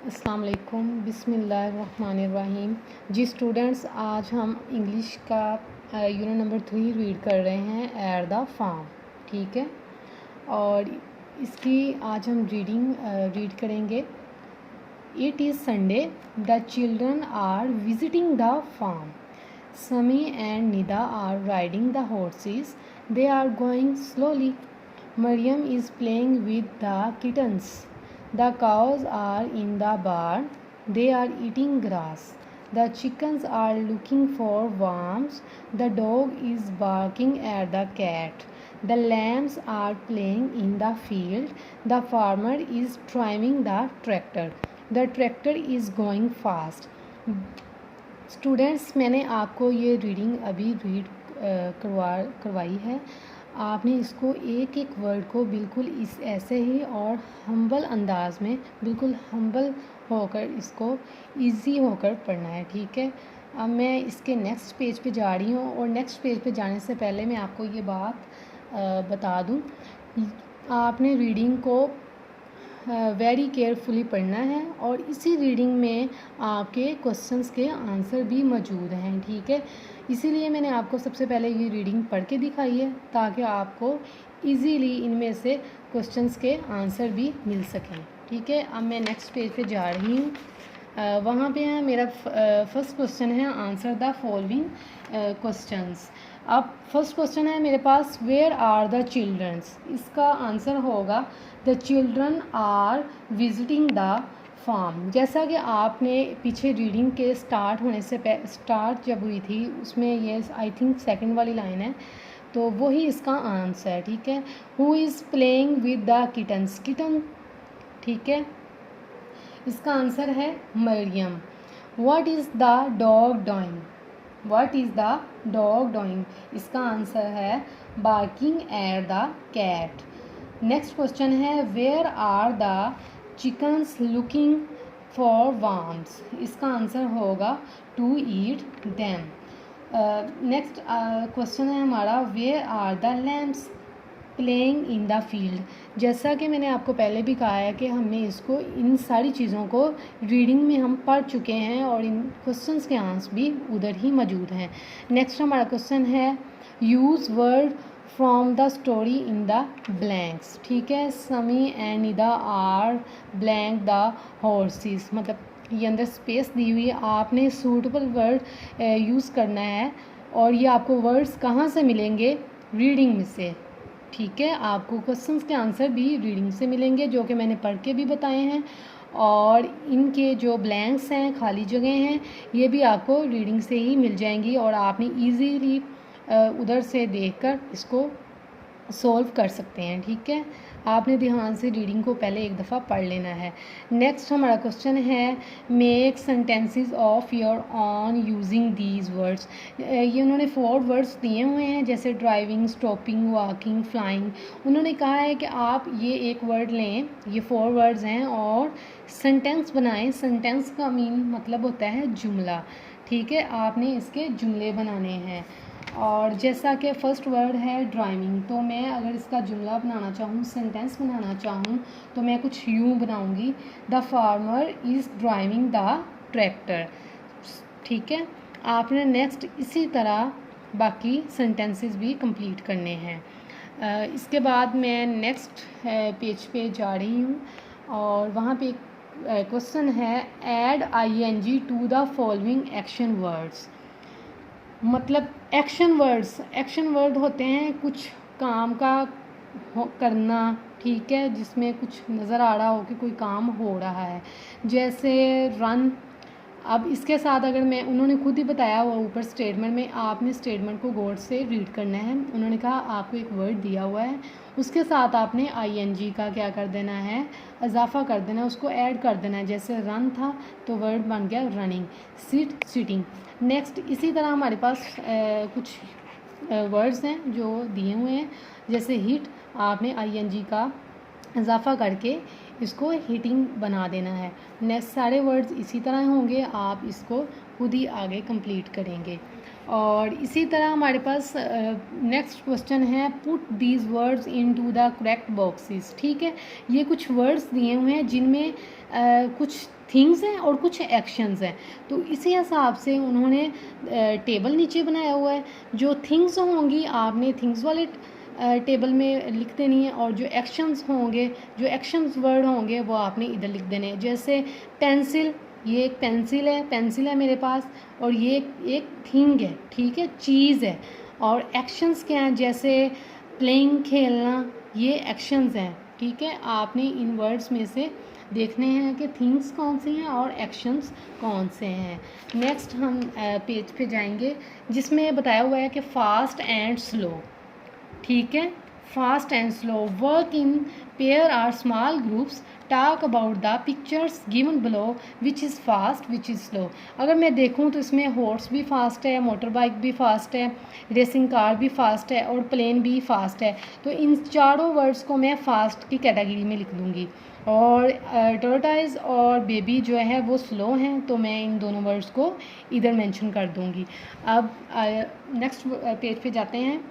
अस्सलाम वालेकुम, बिस्मिल्लाहिर्रहमानिर्रहीम। जी स्टूडेंट्स, आज हम इंग्लिश का यूनिट नंबर 3 रीड कर रहे हैं एट द फार्म। ठीक है, और इसकी आज हम रीड करेंगे। It is Sunday, the children are visiting the farm. Sami and Nida are riding the horses, they are going slowly. Mariam is playing with the kittens. The cows are in the barn. They are eating grass. The chickens are looking for worms. The dog is barking at the cat. The lambs are playing in the field. The farmer is driving the tractor. The tractor is going fast. Students, मैंने आपको ये reading अभी करवाई है। आपने इसको एक एक वर्ड को बिल्कुल इस ऐसे ही और हम्बल अंदाज में, बिल्कुल हम्बल होकर इसको इजी होकर पढ़ना है। ठीक है, अब मैं इसके नेक्स्ट पेज पे जा रही हूँ, और नेक्स्ट पेज पे जाने से पहले मैं आपको ये बात बता दूँ, आपने रीडिंग को वेरी केयरफुली पढ़ना है, और इसी रीडिंग में आपके क्वेश्चंस के आंसर भी मौजूद हैं। ठीक है, इसीलिए मैंने आपको सबसे पहले ये रीडिंग पढ़ के दिखाई है, ताकि आपको इजीली इनमें से क्वेश्चंस के आंसर भी मिल सकें। ठीक है, अब मैं नेक्स्ट पेज पे जा रही हूँ। वहाँ पे है मेरा फर्स्ट क्वेश्चन है, आंसर द फॉलोइंग क्वेश्चंस। अब फर्स्ट क्वेश्चन है मेरे पास, वेयर आर द चिल्ड्रंस। इसका आंसर होगा the children are visiting the farm. जैसा कि आपने पीछे रीडिंग के स्टार्ट होने से स्टार्ट जब हुई थी, उसमें ये आई थिंक सेकंड वाली लाइन है, तो वही इसका आंसर है। ठीक है, who is playing with the kittens, kitten. ठीक है, इसका आंसर है Mariam. What is the dog doing, what is the dog doing, इसका आंसर है barking at the cat. Next question है, where are the chickens looking for worms, इसका answer होगा to eat them. Next question है हमारा, where are the lamps playing in the field. जैसा कि मैंने आपको पहले भी कहा है कि हमने इसको, इन सारी चीज़ों को रीडिंग में हम पढ़ चुके हैं, और इन क्वेश्चंस के आंसर भी उधर ही मौजूद हैं। नेक्स्ट हमारा क्वेश्चन है, use word from the story in the blanks. ठीक है, Sami and Nida are blank the horses, मतलब ये अंदर स्पेस दी हुई है, आपने सूटेबल वर्ड यूज़ करना है, और ये आपको वर्ड्स कहाँ से मिलेंगे, रीडिंग में से। ठीक है, आपको क्वेश्चंस के आंसर भी रीडिंग से मिलेंगे, जो कि मैंने पढ़ के भी बताए हैं, और इनके जो ब्लैंक्स हैं, खाली जगह हैं, ये भी आपको रीडिंग से ही मिल जाएंगी, और आपने इजीली उधर से देखकर इसको सॉल्व कर सकते हैं। ठीक है, आपने ध्यान से रीडिंग को पहले एक दफ़ा पढ़ लेना है। नेक्स्ट हमारा क्वेश्चन है, make sentences of your on using these words. ये उन्होंने 4 वर्ड्स दिए हुए हैं, जैसे ड्राइविंग, स्टॉपिंग, वॉकिंग, फ्लाइंग। उन्होंने कहा है कि आप ये एक वर्ड लें, ये 4 वर्ड्स हैं, और सेंटेंस बनाएं। सेंटेंस का मतलब होता है जुमला। ठीक है, आपने इसके जुमले बनाने हैं, और जैसा कि फ़र्स्ट वर्ड है ड्राइविंग, तो मैं अगर इसका जुमला बनाना चाहूँ, सेंटेंस बनाना चाहूँ, तो मैं कुछ यूँ बनाऊँगी, the farmer is driving the tractor. ठीक है, आपने नेक्स्ट इसी तरह बाकी सेंटेंसेस भी कंप्लीट करने हैं। इसके बाद मैं नेक्स्ट पेज पे जा रही हूँ, और वहाँ पे क्वेश्चन है, add ING to the following action words. मतलब एक्शन वर्ड होते हैं कुछ काम का करना। ठीक है, जिसमें कुछ नज़र आ रहा हो कि कोई काम हो रहा है, जैसे रन। अब इसके साथ अगर मैं, उन्होंने खुद ही बताया हुआ ऊपर स्टेटमेंट में, आपने स्टेटमेंट को गौर से रीड करना है। उन्होंने कहा आपको एक वर्ड दिया हुआ है, उसके साथ आपने ING का क्या कर देना है, इजाफा कर देना है, उसको ऐड कर देना है। जैसे रन था तो वर्ड बन गया रनिंग, सिट सिटिंग। नेक्स्ट इसी तरह हमारे पास कुछ वर्ड्स हैं जो दिए हुए हैं, जैसे हिट, आपने ING का इजाफा करके इसको हीटिंग बना देना है। नेक्स्ट सारे वर्ड्स इसी तरह होंगे, आप इसको खुद ही आगे कंप्लीट करेंगे। और इसी तरह हमारे पास नेक्स्ट क्वेश्चन है, put these words into the correct boxes. ठीक है, ये कुछ वर्ड्स दिए हुए हैं जिनमें कुछ थिंग्स हैं और कुछ एक्शंस हैं, तो इसी हिसाब से उन्होंने टेबल नीचे बनाया हुआ है। जो थिंग्स होंगी आपने थिंग्स वाले टेबल में लिख देनी है, और जो एक्शंस होंगे, जो एक्शंस वर्ड होंगे वो आपने इधर लिख देने हैं। जैसे पेंसिल, ये एक पेंसिल है मेरे पास, और ये एक थिंग है, ठीक है, चीज़ है। और एक्शंस क्या हैं, जैसे प्लेइंग, खेलना, ये एक्शंस हैं। ठीक है, आपने इन वर्ड्स में से देखने हैं कि थिंग्स कौन सी हैं और एक्शंस कौन से हैं। नेक्स्ट हम पेज पे जाएंगे जिसमें बताया हुआ है कि फास्ट एंड स्लो। ठीक है, fast and slow, work in pair or small groups, talk about the pictures given below, which is fast which is slow. अगर मैं देखूं तो इसमें हॉर्स भी फास्ट है, मोटर बाइक भी फास्ट है, रेसिंग कार भी फास्ट है और प्लेन भी फास्ट है। तो इन चारों वर्ड्स को मैं फास्ट की कैटेगरी में लिख दूँगी। और टर्टाइज और बेबी जो है वो स्लो हैं, तो मैं इन दोनों वर्ड्स को इधर मेंशन कर दूँगी। अब नेक्स्ट पेज पे जाते हैं।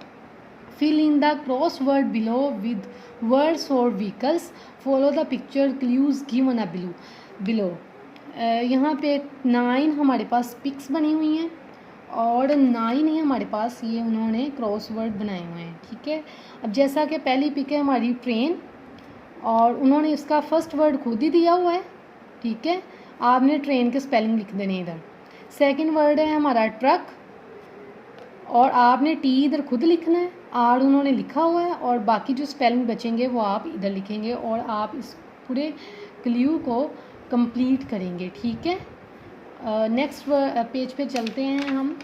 Fill in the crossword below with words or vehicles. Follow the picture clues given below. यहाँ पे 9 हमारे पास पिक्स बनी हुई हैं और 9 ही हमारे पास ये उन्होंने क्रॉसवर्ड बनाए हुए हैं। ठीक है, अब जैसा कि पहली पिक है हमारी ट्रेन, और उन्होंने इसका फर्स्ट वर्ड खुद ही दिया हुआ है। ठीक है, आपने ट्रेन के स्पेलिंग लिख देने इधर। सेकंड वर्ड है हमारा ट्रक, और आपने टी इधर खुद लिखना है, आर उन्होंने लिखा हुआ है, और बाकी जो स्पेलिंग बचेंगे वो आप इधर लिखेंगे और आप इस पूरे क्ल्यू को कंप्लीट करेंगे। ठीक है, नेक्स्ट पेज पे चलते हैं हम।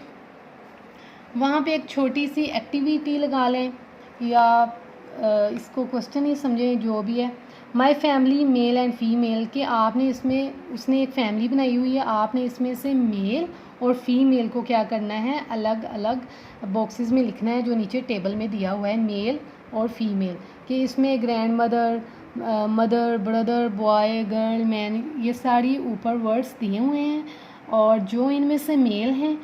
वहाँ पे एक छोटी सी एक्टिविटी लगा लें या इसको क्वेश्चन ही समझें, जो भी है। My family male and female, के आपने इसमें, उसने एक फैमिली बनाई हुई है, आपने इसमें से मेल और फीमेल को क्या करना है, अलग अलग बॉक्सेस में लिखना है जो नीचे टेबल में दिया हुआ है, मेल और फीमेल। कि इसमें grand mother, mother, brother, boy, girl, man, ये सारी ऊपर वर्ड्स दिए हुए हैं, और जो इनमें से मेल हैं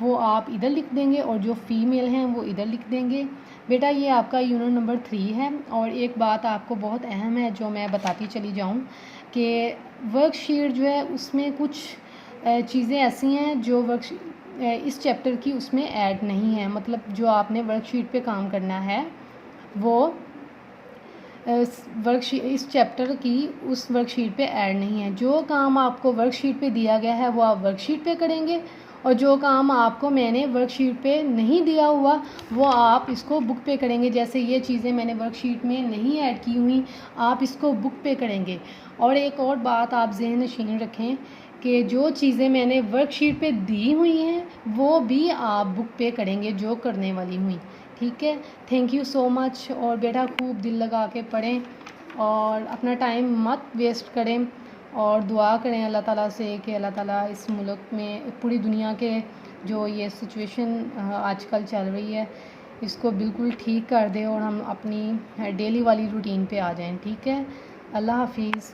वो आप इधर लिख देंगे और जो फीमेल हैं वो इधर लिख देंगे। बेटा ये आपका यूनिट नंबर 3 है। और एक बात आपको बहुत अहम है जो मैं बताती चली जाऊँ कि वर्कशीट जो है उसमें कुछ चीज़ें ऐसी हैं जो इस चैप्टर की उसमें ऐड नहीं है। मतलब जो आपने वर्कशीट पे काम करना है वो वर्कशीट इस चैप्टर की उस वर्कशीट पे ऐड नहीं है। जो काम आपको वर्कशीट पे दिया गया है वो आप वर्कशीट पे करेंगे, और जो काम आपको मैंने वर्कशीट पे नहीं दिया हुआ वो आप इसको बुक पे करेंगे। जैसे ये चीज़ें मैंने वर्कशीट में नहीं ऐड की हुई, आप इसको बुक पे करेंगे। और एक और बात आप ज़हन नशीन रखें कि जो चीज़ें मैंने वर्कशीट पे दी हुई हैं वो भी आप बुक पे करेंगे जो करने वाली हुई। ठीक है, थैंक यू सो मच। और बेटा खूब दिल लगा के पढ़ें और अपना टाइम मत वेस्ट करें, और दुआ करें अल्लाह ताला से कि अल्लाह ताला इस मुल्क में, पूरी दुनिया के जो ये सिचुएशन आजकल चल रही है इसको बिल्कुल ठीक कर दे और हम अपनी डेली वाली रूटीन पे आ जाएं। ठीक है, अल्लाह हाफिज़।